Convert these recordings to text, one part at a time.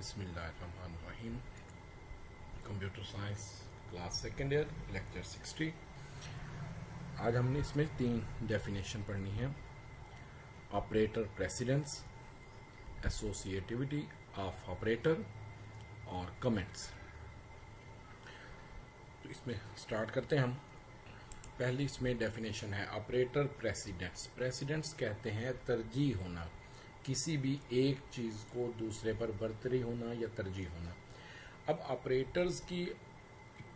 बिस्मिल्लाहिर्रहमानिर्रहीम। Computer science class second year lecture 60। आज हमने इसमें 3 डेफिनेशन पढ़नी है। Operator precedence, associativity of operator और कमेंट्स। तो इसमें स्टार्ट करते हैं हम। पहली इसमें डेफिनेशन है ऑपरेटर प्रेसिडेंस। प्रेसिडेंस कहते हैं तरजीह होना, किसी भी एक चीज़ को दूसरे पर बरतरी होना या तरजीह होना। अब ऑपरेटर्स की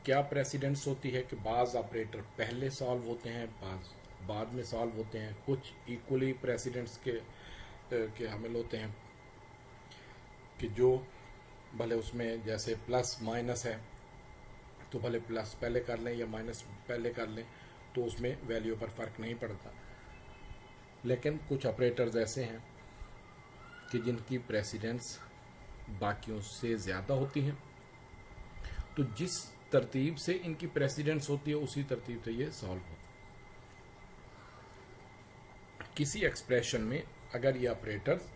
क्या प्रेसिडेंस होती है कि बाज़ ऑपरेटर पहले सॉल्व होते हैं, बाज़ बाद में सॉल्व होते हैं। कुछ इक्वली प्रेसिडेंस के हामिल होते हैं कि जो भले उसमें जैसे प्लस माइनस है तो भले प्लस पहले कर लें या माइनस पहले कर लें तो उसमें वैल्यू पर फ़र्क नहीं पड़ता। लेकिन कुछ ऑपरेटर्स ऐसे हैं कि जिनकी प्रेसिडेंस बाकियों से ज़्यादा होती है, तो जिस तरतीब से इनकी प्रेसिडेंस होती है उसी तरतीब से ये सॉल्व होता है। किसी एक्सप्रेशन में अगर ये operators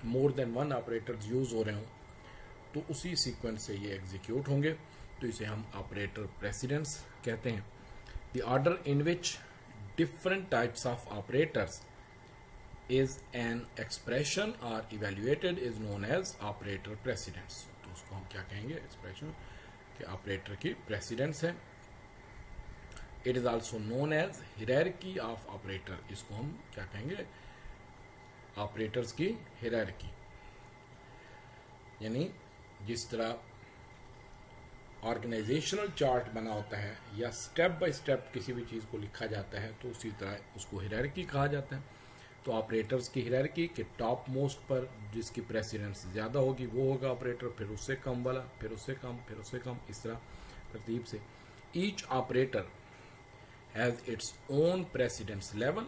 more than one operators use हो रहे हों तो उसी सीक्वेंस से ये एग्जीक्यूट होंगे, तो इसे हम ऑपरेटर प्रेसिडेंस कहते हैं। The order in which different types of operators is an expression or evaluated is known as operator precedence। तो उसको हम क्या कहेंगे, एक्सप्रेशन कि ऑपरेटर की प्रेसिडेंस है। It is also known as hierarchy of operator. इसको हम क्या कहेंगे, ऑपरेटर्स की हियरार्की। यानी जिस तरह ऑर्गेनाइजेशनल चार्ट बना होता है या स्टेप बाय स्टेप किसी भी चीज़ को लिखा जाता है, तो उसी तरह उसको हियरार्की कहा जाता है। तो ऑपरेटर्स की हियरार्की के टॉप मोस्ट पर जिसकी प्रेसिडेंस ज़्यादा होगी वो होगा ऑपरेटर, फिर उससे कम वाला, फिर उससे कम, फिर उससे कम, इस तरह तरतीब से। Each operator has its own precedence level.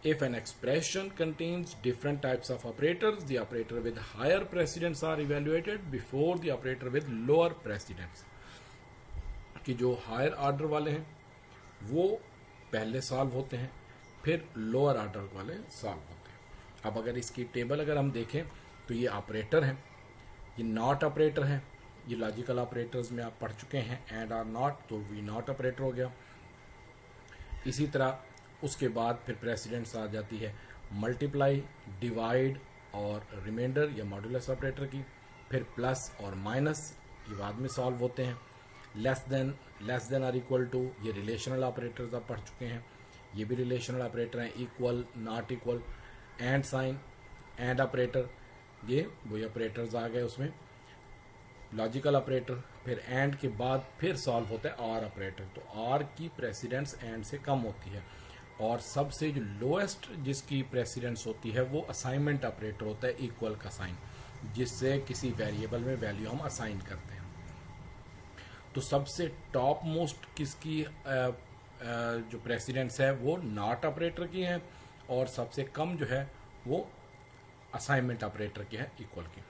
If an expression contains different types of operators, the operator with higher precedence are evaluated before the operator with lower precedence. कि जो हायर ऑर्डर वाले हैं वो पहले सॉल्व होते हैं, फिर lower order वाले सॉल्व होते हैं। अब अगर इसकी टेबल अगर हम देखें तो ये ऑपरेटर हैं, ये नॉट ऑपरेटर हैं। ये लॉजिकल ऑपरेटर्स में आप पढ़ चुके हैं, एंड आर नॉट, तो वी नॉट ऑपरेटर हो गया। इसी तरह उसके बाद फिर प्रेसिडेंस आ जाती है मल्टीप्लाई, डिवाइड और रिमाइंडर या मॉड्यूलस ऑपरेटर की। फिर प्लस और माइनस ये बाद में सॉल्व होते हैं। लेस देन और इक्वल टू ये रिलेशनल ऑपरेटर्स आप पढ़ चुके हैं, ये भी रिलेशनल ऑपरेटर हैं। Equal, not equal, and sign, and operator, ये वही ऑपरेटर्स आ गए उसमें। लॉजिकल ऑपरेटर, फिर एंड के बाद फिर सॉल्व होता है आर ऑपरेटर। तो आर की प्रेसिडेंस एंड से कम होती है, और सबसे जो लोएस्ट जिसकी प्रेसिडेंस होती है वो असाइनमेंट ऑपरेटर होता है, इक्वल का साइन, जिससे किसी वेरिएबल में वैल्यू हम असाइन करते हैं। तो सबसे टॉप मोस्ट किसकी जो प्रेसिडेंस है वो नॉट ऑपरेटर की है, और सबसे कम जो है वो असाइनमेंट ऑपरेटर की है, इक्वल की।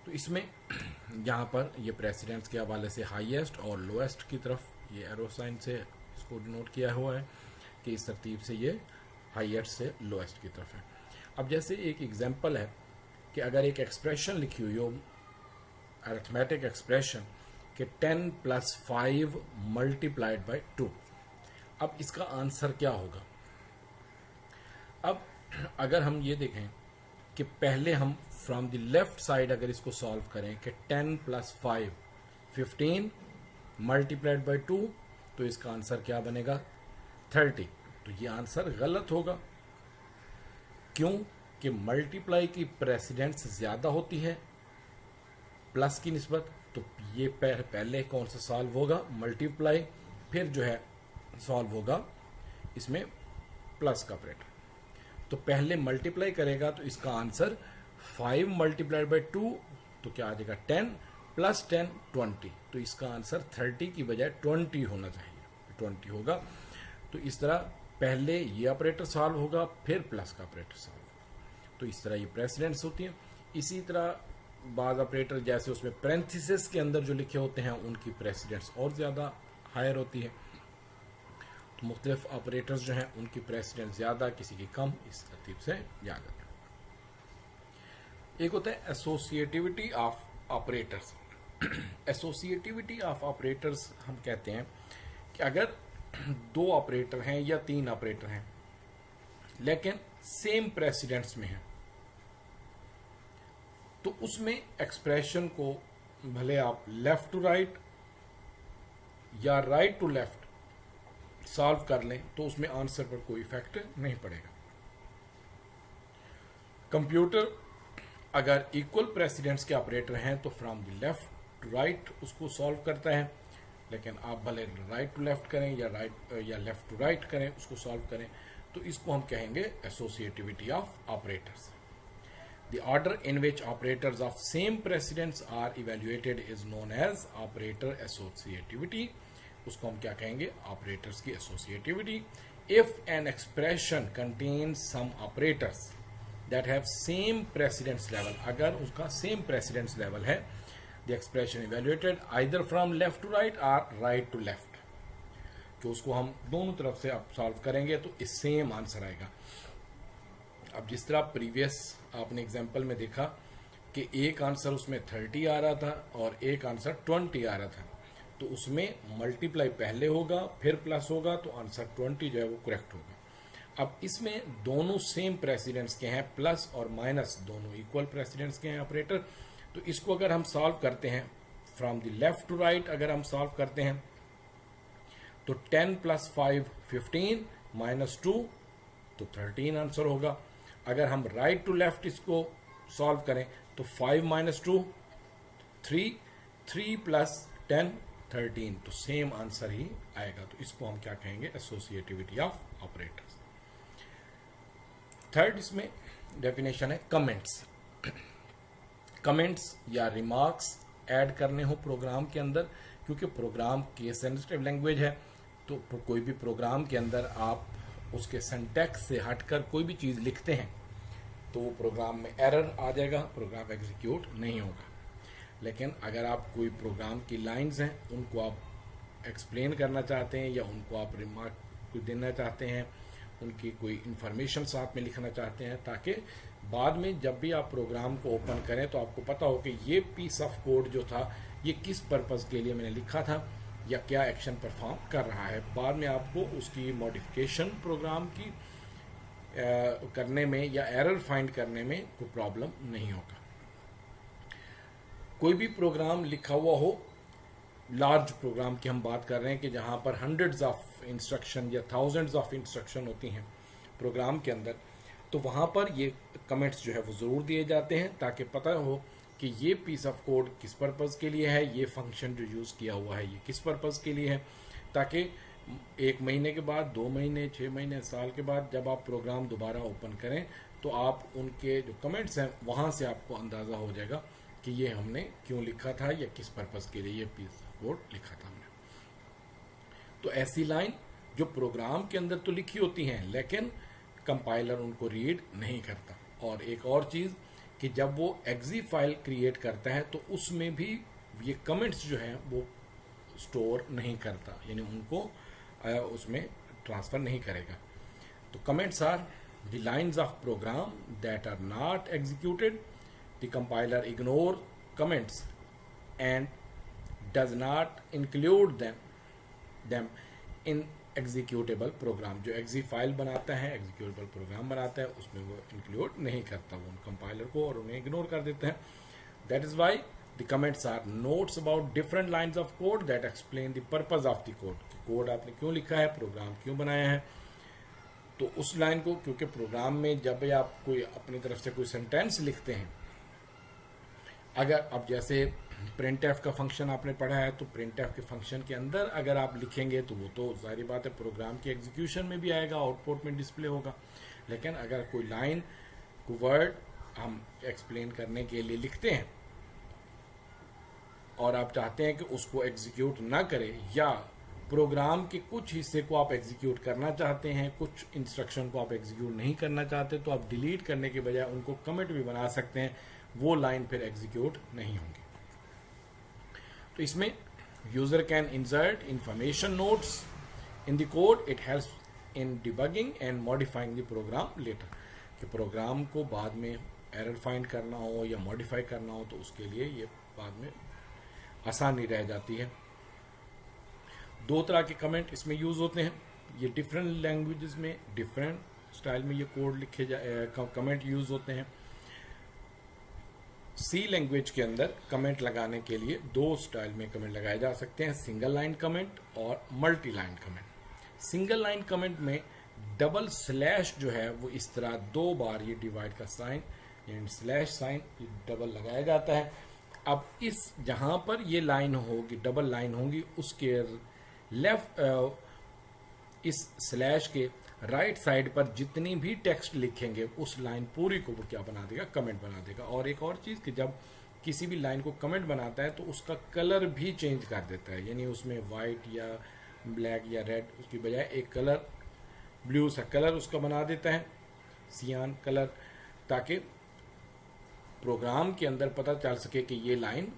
तो इसमें यहाँ पर ये प्रेसिडेंस के हवाले से हाईएस्ट और लोएस्ट की तरफ ये एरो साइन से इसको डिनोट किया हुआ है कि इस तरतीब से ये हाईएस्ट से लोएस्ट की तरफ है। अब जैसे एक एग्जांपल है कि अगर एक एक्सप्रेशन लिखी हुई हो, अरिथमेटिक एक्सप्रेशन कि 10 + 5 मल्टीप्लाइड बाय 2, अब इसका आंसर क्या होगा। अब अगर हम ये देखें कि पहले हम फ्रॉम द लेफ्ट साइड अगर इसको सॉल्व करें कि 10 + 5 15 मल्टीप्लाइड बाय 2, तो इसका आंसर क्या बनेगा 30। तो ये आंसर गलत होगा। क्यों कि मल्टीप्लाई की प्रेसिडेंस ज़्यादा होती है प्लस की निस्बत। तो ये पहले कौन सा सॉल्व होगा, मल्टीप्लाई, फिर जो है सॉल्व होगा इसमें प्लस का ऑपरेटर। तो पहले मल्टीप्लाई करेगा तो इसका आंसर 5 मल्टीप्लाइड बाय 2, तो क्या आ जाएगा 10 + 10 20। तो इसका आंसर 30 की बजाय 20 होना चाहिए, 20 होगा। तो इस तरह पहले ये ऑपरेटर सॉल्व होगा, फिर प्लस का ऑपरेटर सॉल्व होगा। तो इस तरह ये प्रेसिडेंस होती है। इसी तरह बाज़ ऑपरेटर जैसे उसमें पैरेंथेसिस के अंदर जो लिखे होते हैं उनकी प्रेसिडेंस और ज़्यादा हायर होती है। तो मुख्तलिफ ऑपरेटर्स जो हैं उनकी प्रेसिडेंस ज़्यादा, किसी की कम, इस तरतीब से याद रखें। एक होता है associativity of operators. Associativity of operators हम कहते हैं कि अगर दो ऑपरेटर हैं या तीन ऑपरेटर हैं लेकिन सेम प्रेसिडेंस में हैं, तो उसमें एक्सप्रेशन को भले आप लेफ्ट टू राइट या राइट टू लेफ्ट सॉल्व कर लें तो उसमें आंसर पर कोई इफेक्ट नहीं पड़ेगा। कंप्यूटर अगर इक्वल प्रेसिडेंस के ऑपरेटर हैं तो from the left to right उसको सॉल्व करता है, लेकिन आप भले राइट टू लेफ्ट करें या राइट या लेफ्ट टू राइट करें उसको सॉल्व करें, तो इसको हम कहेंगे associativity of operators. The order in which operators of same precedence are evaluated is known as operator associativity. उसको हम क्या कहेंगे? ऑपरेटर्स की associativity. If an expression contains some operators that have same precedence level, अगर उसका same precedence level है, the expression evaluated either from left to right और right to left, तो उसको हम दोनों तरफ से आप सॉल्व करेंगे तो इस सेम आंसर आएगा। अब जिस तरह प्रीवियस आपने एग्जांपल में देखा कि एक आंसर उसमें 30 आ रहा था और एक आंसर 20 आ रहा था, तो उसमें मल्टीप्लाई पहले होगा फिर प्लस होगा, तो आंसर 20 जो है वो करेक्ट होगा। अब इसमें दोनों सेम प्रेसिडेंस के हैं, प्लस और माइनस दोनों इक्वल प्रेसिडेंस के हैं ऑपरेटर, तो इसको अगर हम सॉल्व करते हैं from the left to right, अगर हम सॉल्व करते हैं तो 10 + 5 15 -2 तो 13 आंसर होगा। अगर हम राइट टू लेफ्ट इसको सॉल्व करें तो 5 - 2 3 3 + 10 13, तो सेम आंसर ही आएगा। तो इसको हम क्या कहेंगे? Associativity of operators. थर्ड इसमें डेफिनेशन है कमेंट्स। कमेंट्स या रिमार्क्स ऐड करने हो प्रोग्राम के अंदर, क्योंकि प्रोग्राम केस सेंसिटिव लैंग्वेज है, तो कोई भी प्रोग्राम के अंदर आप उसके सिंटैक्स से हटकर कोई भी चीज़ लिखते हैं तो वो प्रोग्राम में एरर आ जाएगा, प्रोग्राम एग्जीक्यूट नहीं होगा। लेकिन अगर आप कोई प्रोग्राम की लाइंस हैं उनको आप एक्सप्लेन करना चाहते हैं या उनको आप रिमार्क देना चाहते हैं, उनकी कोई इंफॉर्मेशन साथ में लिखना चाहते हैं, ताकि बाद में जब भी आप प्रोग्राम को ओपन करें तो आपको पता हो कि ये पीस ऑफ कोड जो था ये किस पर्पज़ के लिए मैंने लिखा था या क्या एक्शन परफॉर्म कर रहा है। बाद में आपको उसकी मॉडिफिकेशन प्रोग्राम की करने में या एरर फाइंड करने में कोई प्रॉब्लम नहीं होगा। कोई भी प्रोग्राम लिखा हुआ हो, लार्ज प्रोग्राम की हम बात कर रहे हैं कि जहां पर हंड्रेड्स ऑफ इंस्ट्रक्शन या थाउजेंड्स ऑफ इंस्ट्रक्शन होती हैं प्रोग्राम के अंदर, तो वहां पर ये कमेंट्स जो है वो ज़रूर दिए जाते हैं ताकि पता हो कि ये पीस ऑफ कोड किस पर्पज़ के लिए है, ये फंक्शन जो यूज़ किया हुआ है ये किस पर्पज़ के लिए है, ताकि 1 महीने के बाद, 2 महीने, 6 महीने, साल के बाद जब आप प्रोग्राम दोबारा ओपन करें तो आप उनके जो कमेंट्स हैं वहाँ से आपको अंदाज़ा हो जाएगा कि ये हमने क्यों लिखा था या किस पर्पज़ के लिए ये पीस ऑफ कोड लिखा था हमने। तो ऐसी लाइन जो प्रोग्राम के अंदर तो लिखी होती हैं लेकिन कंपाइलर उनको रीड नहीं करता। और एक और चीज़ कि जब वो एक्जी फाइल क्रिएट करता है तो उसमें भी ये कमेंट्स जो हैं वो स्टोर नहीं करता, यानी उनको उसमें ट्रांसफ़र नहीं करेगा। तो comments are the lines of program that are not executed, the compiler ignore comments and does not include them in executable program. जो एक्जी फाइल बनाता है, एग्जीक्यूटेबल प्रोग्राम बनाता है, उसमें वो इंक्लूड नहीं करता वो उन कंपाइलर को और उन्हें इग्नोर कर देते हैं। That is why the comments are notes about different lines of code that explain the purpose of the code. Code आपने क्यों लिखा है, प्रोग्राम क्यों बनाया है, तो उस लाइन को, क्योंकि प्रोग्राम में जब भी आप कोई अपनी तरफ से कोई सेंटेंस लिखते हैं, अगर अब जैसे प्रिंट एफ का फंक्शन आपने पढ़ा है, तो प्रिंट एफ के फंक्शन के अंदर अगर आप लिखेंगे तो वो तो जाहिर बात है प्रोग्राम के एग्जीक्यूशन में भी आएगा, आउटपुट में डिस्प्ले होगा। लेकिन अगर कोई लाइन को वर्ड हम एक्सप्लेन करने के लिए लिखते हैं और आप चाहते हैं कि उसको एग्जीक्यूट ना करे या प्रोग्राम के कुछ हिस्से को आप एग्जीक्यूट करना चाहते हैं, कुछ इंस्ट्रक्शन को आप एग्जीक्यूट नहीं करना चाहते, तो आप डिलीट करने के बजाय उनको कमिट भी बना सकते हैं, वो लाइन फिर एग्जीक्यूट नहीं होंगी। तो इसमें user can insert information notes in the code, it helps in debugging and modifying the program later, कि प्रोग्राम को बाद में एरर फाइंड करना हो या मॉडिफाई करना हो तो उसके लिए ये बाद में आसानी रह जाती है। दो तरह के कमेंट इसमें यूज़ होते हैं। ये डिफरेंट लैंग्वेजेस में डिफरेंट स्टाइल में ये कोड लिखे कमेंट यूज़ होते हैं। सी लैंग्वेज के अंदर कमेंट लगाने के लिए दो स्टाइल में कमेंट लगाए जा सकते हैं, सिंगल लाइन कमेंट और multi line comment. Single line comment में डबल स्लैश जो है वो इस तरह दो बार ये डिवाइड का साइन यानी स्लैश साइन ये डबल लगाया जाता है। अब इस जहां पर ये लाइन होगी, डबल लाइन होगी, उसके लेफ्ट इस स्लैश के राइट साइड पर जितनी भी टेक्स्ट लिखेंगे उस लाइन पूरी को वो क्या बना देगा, कमेंट बना देगा। और एक और चीज़ कि जब किसी भी लाइन को कमेंट बनाता है तो उसका कलर भी चेंज कर देता है, यानी उसमें वाइट या ब्लैक या रेड उसकी बजाय एक कलर ब्लू सा कलर उसका बना देता है, सियान कलर, ताकि प्रोग्राम के अंदर पता चल सके कि ये लाइन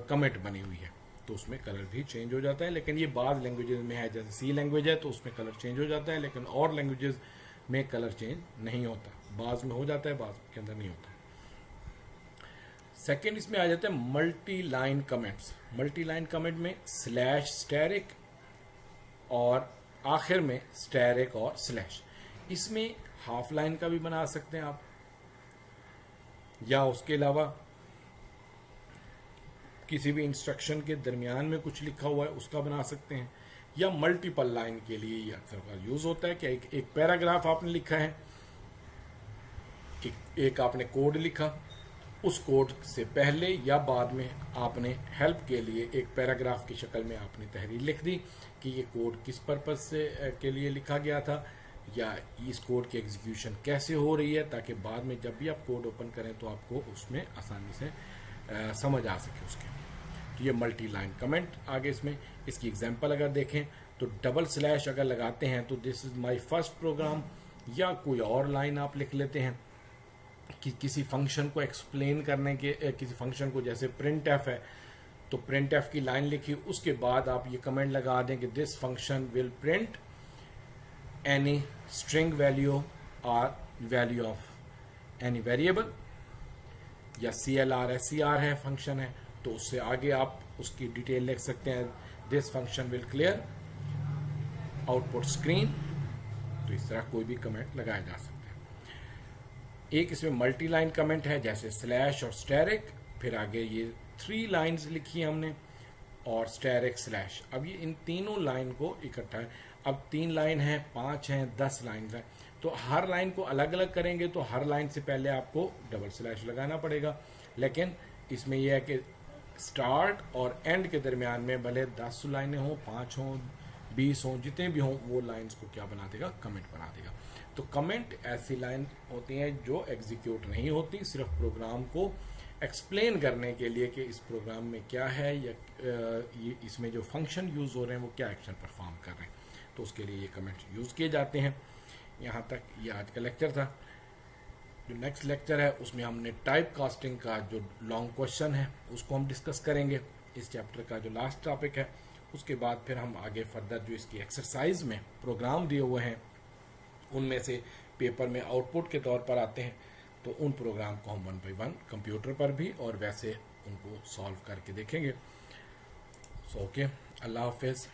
कमेंट बनी हुई है। तो उसमें कलर भी चेंज हो जाता है। लेकिन ये बाद लैंग्वेजेस में है, जैसे सी लैंग्वेज है तो उसमें कलर चेंज हो जाता है, लेकिन और लैंग्वेजेस में कलर चेंज नहीं होता। बाज में हो जाता है, बाज के अंदर नहीं होता। सेकेंड इसमें आ जाता है multi line comments. Multi line comment में स्लैश स्टैरिक और आखिर में स्टैरिक और स्लैश। इसमें हाफ लाइन का भी बना सकते हैं आप, या उसके अलावा किसी भी इंस्ट्रक्शन के दरमियान में कुछ लिखा हुआ है उसका बना सकते हैं, या मल्टीपल लाइन के लिए ये अक्सर यूज होता है कि एक पैराग्राफ आपने लिखा है, एक आपने कोड लिखा, उस कोड से पहले या बाद में आपने हेल्प के लिए एक पैराग्राफ की शक्ल में आपने तहरीर लिख दी कि ये कोड किस पर्पज से के लिए लिखा गया था, या इस कोड की एग्जीक्यूशन कैसे हो रही है, ताकि बाद में जब भी आप कोड ओपन करें तो आपको उसमें आसानी से समझ आ सके उसके। तो ये मल्टी लाइन कमेंट आगे इसमें। इसकी एग्जांपल अगर देखें तो डबल स्लैश अगर लगाते हैं तो this is my first program, या कोई और लाइन आप लिख लेते हैं कि किसी फंक्शन को एक्सप्लेन करने के, किसी फंक्शन को जैसे प्रिंट एफ है तो प्रिंट एफ की लाइन लिखी, उसके बाद आप ये कमेंट लगा दें कि this function will print any string value और वैल्यू ऑफ एनी वेरिएबल, या CLR है, CR है फंक्शन है तो उससे आगे आप उसकी डिटेल लिख सकते हैं, this function will clear output screen. तो इस तरह कोई भी कमेंट लगाया जा सकता है। एक इसमें मल्टी लाइन कमेंट है जैसे स्लैश और स्टैरिक, फिर आगे ये 3 लाइन्स लिखी है हमने और स्टैरिक स्लैश। अब ये इन तीनों लाइन को इकट्ठा है, अब 3 लाइन है, 5 हैं, 10 लाइन है, तो हर लाइन को अलग अलग करेंगे तो हर लाइन से पहले आपको डबल स्लैश लगाना पड़ेगा। लेकिन इसमें यह है कि स्टार्ट और एंड के दरमियान में भले 10 लाइनें हों, 5 हों, 20 हों, जितने भी हों, वो लाइन्स को क्या बना देगा, कमेंट बना देगा। तो कमेंट ऐसी लाइन होती हैं जो एग्जीक्यूट नहीं होती, सिर्फ प्रोग्राम को एक्सप्लेन करने के लिए कि इस प्रोग्राम में क्या है, या ये इसमें जो फंक्शन यूज़ हो रहे हैं वो क्या एक्शन परफॉर्म कर रहे हैं, तो उसके लिए ये कमेंट यूज़ किए जाते हैं। यहाँ तक ये आज का लेक्चर था। जो नेक्स्ट लेक्चर है उसमें हमने टाइप कास्टिंग का जो लॉन्ग क्वेश्चन है उसको हम डिस्कस करेंगे, इस चैप्टर का जो लास्ट टॉपिक है। उसके बाद फिर हम आगे फर्दर जो इसकी एक्सरसाइज में प्रोग्राम दिए हुए हैं उनमें से पेपर में आउटपुट के तौर पर आते हैं, तो उन प्रोग्राम को हम 1 बाय 1 कंप्यूटर पर भी और वैसे उनको सॉल्व करके देखेंगे। सो ओके, अल्लाह हाफिज़।